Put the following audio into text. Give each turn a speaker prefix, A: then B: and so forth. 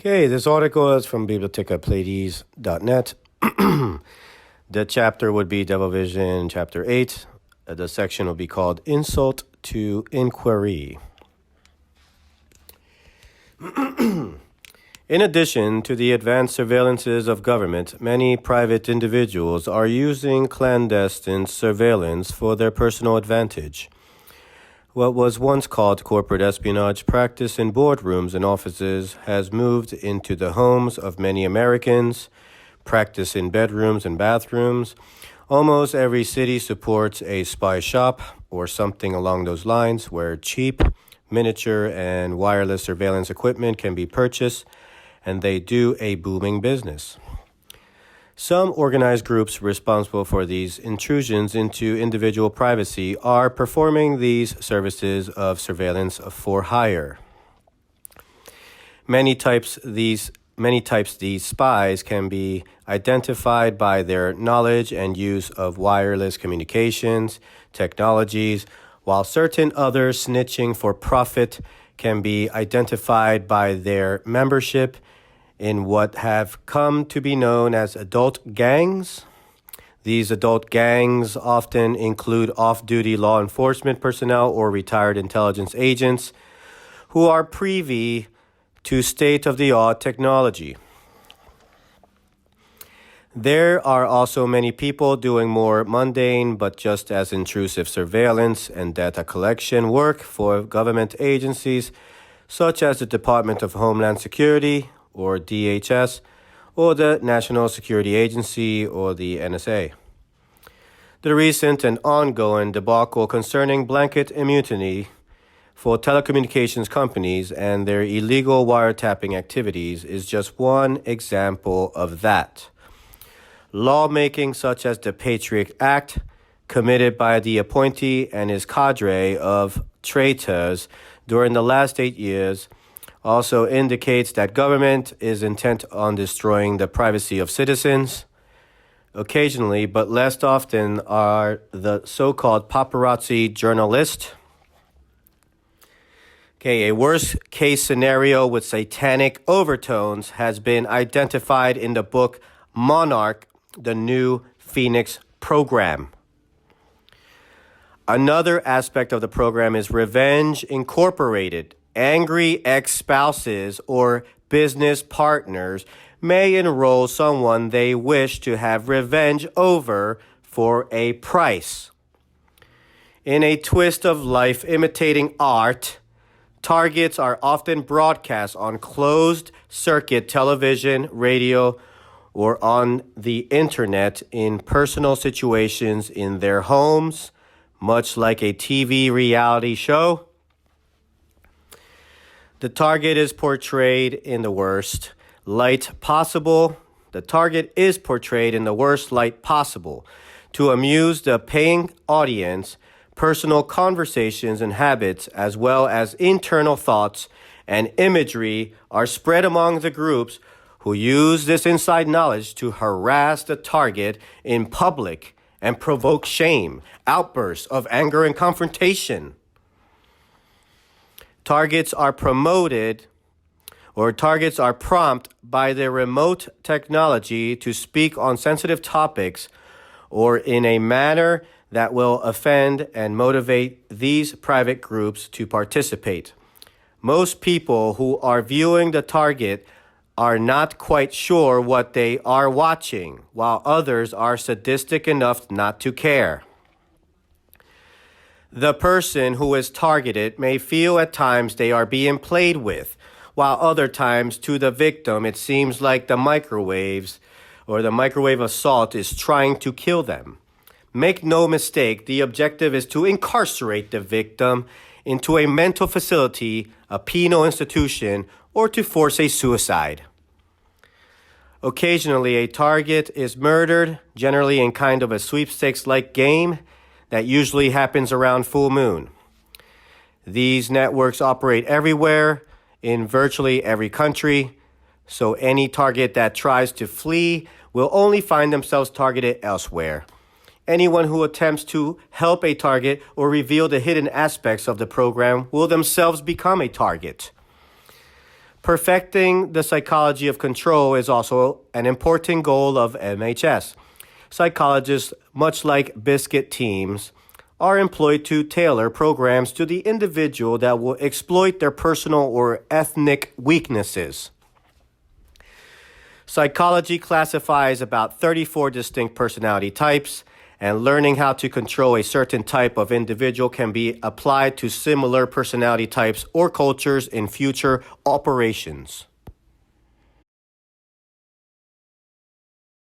A: Okay, this article is from bibliotecapleiades.net. The chapter would be Devil Vision, Chapter 8. The section will be called Insult to Inquiry. In addition to the advanced surveillances of government, many private individuals are using clandestine surveillance for their personal advantage. What was once called corporate espionage practice in boardrooms and offices has moved into the homes of many Americans, practice in bedrooms and bathrooms. Almost every city supports a spy shop or something along those lines where cheap, miniature, and wireless surveillance equipment can be purchased, and they do a booming business. Some organized groups responsible for these intrusions into individual privacy are performing these services of surveillance for hire. Many types these spies can be identified by their knowledge and use of wireless communications technologies, while certain others snitching for profit can be identified by their membership in what have come to be known as adult gangs. These adult gangs often include off-duty law enforcement personnel or retired intelligence agents who are privy to state-of-the-art technology. There are also many people doing more mundane but just as intrusive surveillance and data collection work for government agencies such as the Department of Homeland Security, or DHS, or the National Security Agency, or the NSA. The recent and ongoing debacle concerning blanket immunity for telecommunications companies and their illegal wiretapping activities is just one example of that. Lawmaking such as the Patriot Act, committed by the appointee and his cadre of traitors during the last 8 years, also indicates that government is intent on destroying the privacy of citizens. Occasionally, but less often, are the so-called paparazzi journalists. A worst-case scenario with satanic overtones has been identified in the book Monarch, the New Phoenix Program. Another aspect of the program is Revenge Incorporated. Angry ex-spouses or business partners may enroll someone they wish to have revenge over for a price. In a twist of life imitating art, targets are often broadcast on closed-circuit television, radio, or on the internet in personal situations in their homes, much like a TV reality show. The target is portrayed in the worst light possible. The target is portrayed in the worst light possible to amuse the paying audience. Personal conversations and habits, as well as internal thoughts and imagery, are spread among the groups who use this inside knowledge to harass the target in public and provoke shame, outbursts of anger and confrontation. Targets are prompted by their remote technology to speak on sensitive topics or in a manner that will offend and motivate these private groups to participate. Most people who are viewing the target are not quite sure what they are watching, while others are sadistic enough not to care. The person who is targeted may feel at times they are being played with, while other times to the victim it seems like the microwave assault is trying to kill them. Make no mistake, the objective is to incarcerate the victim into a mental facility, a penal institution, or to force a suicide. Occasionally, a target is murdered, generally in kind of a sweepstakes-like game that usually happens around full moon. These networks operate everywhere, in virtually every country, so any target that tries to flee will only find themselves targeted elsewhere. Anyone who attempts to help a target or reveal the hidden aspects of the program will themselves become a target. Perfecting the psychology of control is also an important goal of MHS. Psychologists, much like biscuit teams, are employed to tailor programs to the individual that will exploit their personal or ethnic weaknesses. Psychology classifies about 34 distinct personality types, and learning how to control a certain type of individual can be applied to similar personality types or cultures in future operations.